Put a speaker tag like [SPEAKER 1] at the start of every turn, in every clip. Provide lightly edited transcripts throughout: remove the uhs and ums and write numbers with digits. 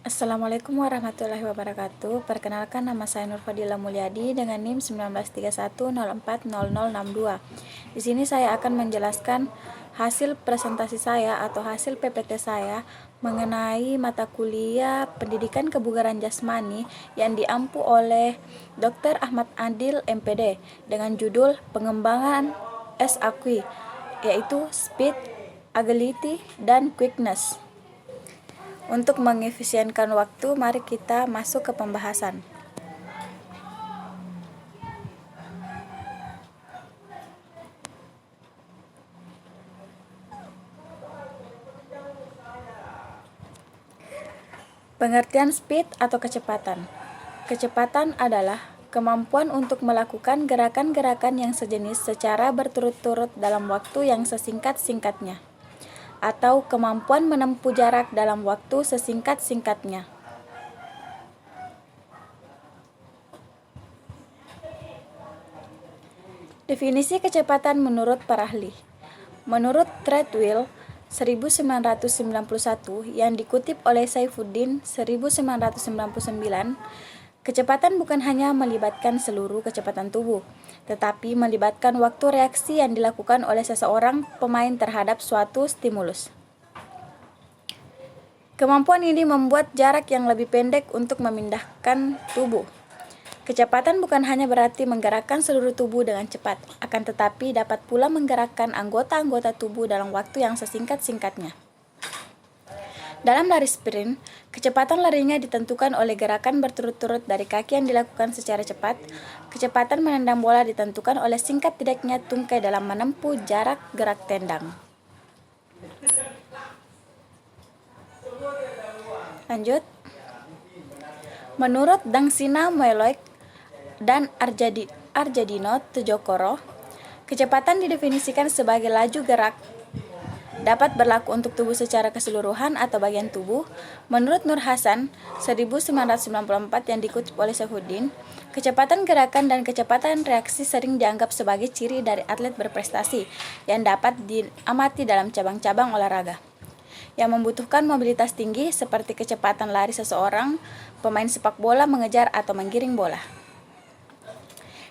[SPEAKER 1] Assalamualaikum warahmatullahi wabarakatuh. Perkenalkan, nama saya Nur Fadila Mulyadi dengan NIM 1931040062. Di sini saya akan menjelaskan hasil presentasi saya atau hasil PPT saya mengenai mata kuliah Pendidikan Kebugaran Jasmani yang diampu oleh Dr. Ahmad Adil MPD dengan judul Pengembangan SAQ, yaitu Speed, Agility, dan Quickness. Untuk mengefisienkan waktu, mari kita masuk ke pembahasan. Pengertian speed atau kecepatan. Kecepatan adalah kemampuan untuk melakukan gerakan-gerakan yang sejenis secara berturut-turut dalam waktu yang sesingkat-singkatnya, atau kemampuan menempuh jarak dalam waktu sesingkat-singkatnya. Definisi kecepatan menurut para ahli. Menurut Treadwell 1991 yang dikutip oleh Saifuddin 1999, kecepatan bukan hanya melibatkan seluruh kecepatan tubuh, tetapi melibatkan waktu reaksi yang dilakukan oleh seseorang pemain terhadap suatu stimulus. Kemampuan ini membuat jarak yang lebih pendek untuk memindahkan tubuh. Kecepatan bukan hanya berarti menggerakkan seluruh tubuh dengan cepat, akan tetapi dapat pula menggerakkan anggota-anggota tubuh dalam waktu yang sesingkat-singkatnya. Dalam lari sprint, kecepatan larinya ditentukan oleh gerakan berturut-turut dari kaki yang dilakukan secara cepat. Kecepatan menendang bola ditentukan oleh singkat tidaknya tungkai dalam menempuh jarak gerak tendang. Lanjut. Menurut Dangsina Moeloik dan Arjadino Tejokoro, kecepatan didefinisikan sebagai laju gerak dapat berlaku untuk tubuh secara keseluruhan atau bagian tubuh. Menurut Nur Hasan 1994 yang dikutip oleh Saifuddin, kecepatan gerakan dan kecepatan reaksi sering dianggap sebagai ciri dari atlet berprestasi yang dapat diamati dalam cabang-cabang olahraga yang membutuhkan mobilitas tinggi, seperti kecepatan lari seseorang pemain sepak bola mengejar atau menggiring bola.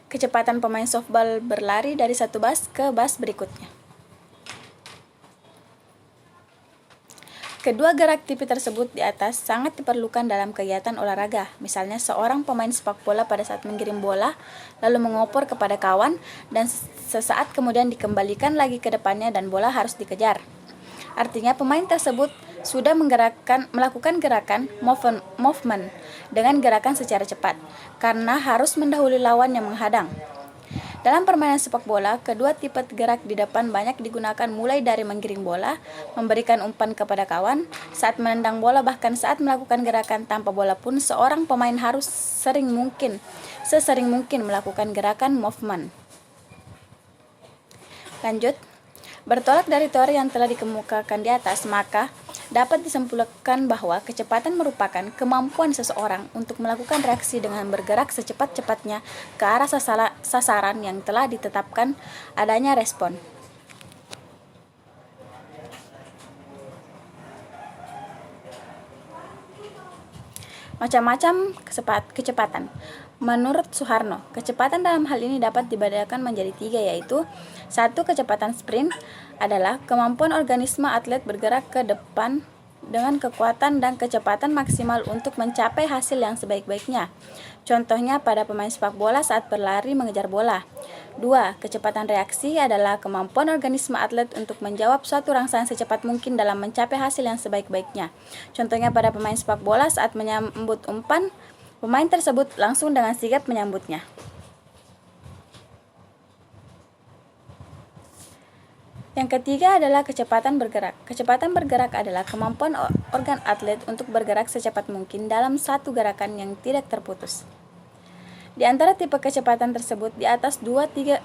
[SPEAKER 1] Kecepatan pemain softball berlari dari satu bas ke bas berikutnya. Kedua gerak tipe tersebut di atas sangat diperlukan dalam kegiatan olahraga. Misalnya seorang pemain sepak bola pada saat menggiring bola, lalu mengopor kepada kawan, dan sesaat kemudian dikembalikan lagi ke depannya dan bola harus dikejar. Artinya pemain tersebut sudah melakukan gerakan movement dengan gerakan secara cepat, karena harus mendahului lawan yang menghadang. Dalam permainan sepak bola, kedua tipe gerak di depan banyak digunakan, mulai dari menggiring bola, memberikan umpan kepada kawan, saat menendang bola, bahkan saat melakukan gerakan tanpa bola pun seorang pemain harus sesering mungkin melakukan gerakan movement. Lanjut. Bertolak dari teori yang telah dikemukakan di atas, maka dapat disimpulkan bahwa kecepatan merupakan kemampuan seseorang untuk melakukan reaksi dengan bergerak secepat-cepatnya ke arah sasaran yang telah ditetapkan adanya respon. Macam-macam kecepatan. Menurut Suharno, kecepatan dalam hal ini dapat dibedakan menjadi 3, yaitu 1. Kecepatan sprint adalah kemampuan organisme atlet bergerak ke depan dengan kekuatan dan kecepatan maksimal untuk mencapai hasil yang sebaik-baiknya. Contohnya pada pemain sepak bola saat berlari mengejar bola. 2. Kecepatan reaksi adalah kemampuan organisme atlet untuk menjawab suatu rangsangan secepat mungkin dalam mencapai hasil yang sebaik-baiknya. Contohnya pada pemain sepak bola saat menyambut umpan, pemain tersebut langsung dengan sigap menyambutnya. Yang ketiga adalah kecepatan bergerak. Kecepatan bergerak adalah kemampuan organ atlet untuk bergerak secepat mungkin dalam satu gerakan yang tidak terputus. Di antara tipe kecepatan tersebut, di atas dua tipe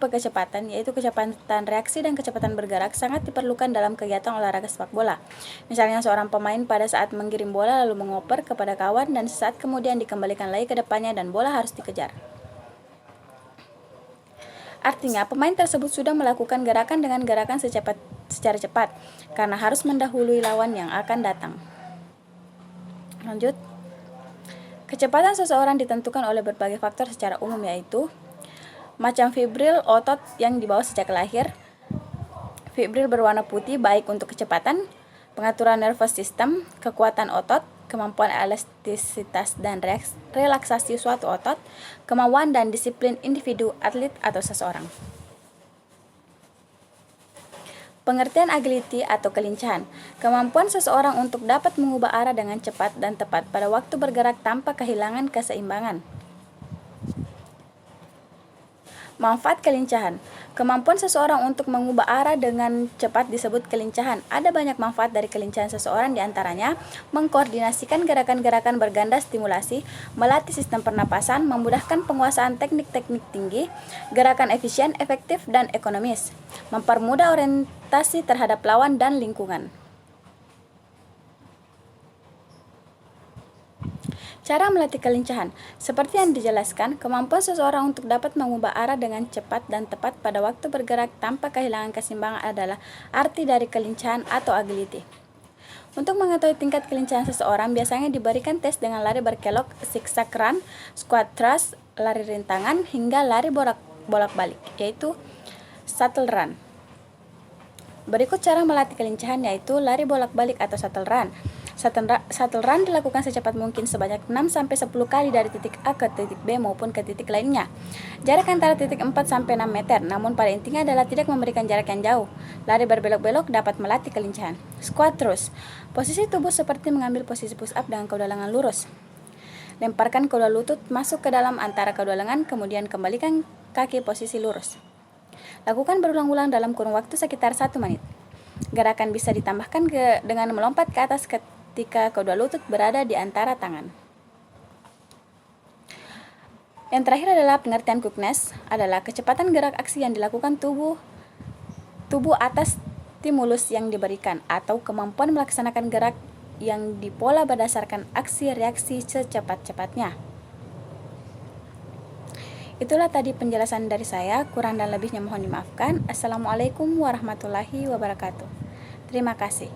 [SPEAKER 1] kecepatan, yaitu kecepatan reaksi dan kecepatan bergerak, sangat diperlukan dalam kegiatan olahraga sepak bola. Misalnya seorang pemain pada saat menggiring bola lalu mengoper kepada kawan dan sesaat kemudian dikembalikan lagi ke depannya dan bola harus dikejar. Artinya, pemain tersebut sudah melakukan gerakan dengan gerakan secara cepat, karena harus mendahului lawan yang akan datang. Lanjut. Kecepatan seseorang ditentukan oleh berbagai faktor secara umum, yaitu macam fibril otot yang dibawa sejak lahir. Fibril berwarna putih baik untuk kecepatan, pengaturan nervous system, kekuatan otot, kemampuan elastisitas dan relaksasi suatu otot, kemauan dan disiplin individu, atlet atau seseorang. Pengertian agility atau kelincahan, kemampuan seseorang untuk dapat mengubah arah dengan cepat dan tepat pada waktu bergerak tanpa kehilangan keseimbangan. Manfaat kelincahan, kemampuan seseorang untuk mengubah arah dengan cepat disebut kelincahan. Ada banyak manfaat dari kelincahan seseorang, diantaranya mengkoordinasikan gerakan-gerakan berganda stimulasi, melatih sistem pernapasan, memudahkan penguasaan teknik-teknik tinggi, gerakan efisien, efektif, dan ekonomis, mempermudah orientasi terhadap lawan dan lingkungan. Cara melatih kelincahan, seperti yang dijelaskan, kemampuan seseorang untuk dapat mengubah arah dengan cepat dan tepat pada waktu bergerak tanpa kehilangan keseimbangan adalah arti dari kelincahan atau agility. Untuk mengetahui tingkat kelincahan seseorang, biasanya diberikan tes dengan lari berkelok, zigzag run, squat thrust, lari rintangan, hingga lari bolak-balik, yaitu shuttle run. Berikut cara melatih kelincahan, yaitu lari bolak-balik atau shuttle run. Shuttle run dilakukan secepat mungkin sebanyak 6-10 kali dari titik A ke titik B maupun ke titik lainnya. Jarak antara titik 4-6 meter, namun pada intinya adalah tidak memberikan jarak yang jauh. Lari berbelok-belok dapat melatih kelincahan. Squat thrust, posisi tubuh seperti mengambil posisi push up dengan kedua lengan lurus. Lemparkan kedua lutut masuk ke dalam antara kedua lengan, kemudian kembalikan kaki posisi lurus. Lakukan berulang-ulang dalam kurun waktu sekitar 1 menit. Gerakan bisa ditambahkan dengan melompat ke atas ketika kedua lutut berada di antara tangan. Yang terakhir adalah pengertian quickness, adalah kecepatan gerak aksi yang dilakukan tubuh atas stimulus yang diberikan, atau kemampuan melaksanakan gerak yang dipola berdasarkan aksi reaksi secepat-cepatnya. Itulah tadi penjelasan dari saya, kurang dan lebihnya mohon dimaafkan. Assalamualaikum warahmatullahi wabarakatuh. Terima kasih.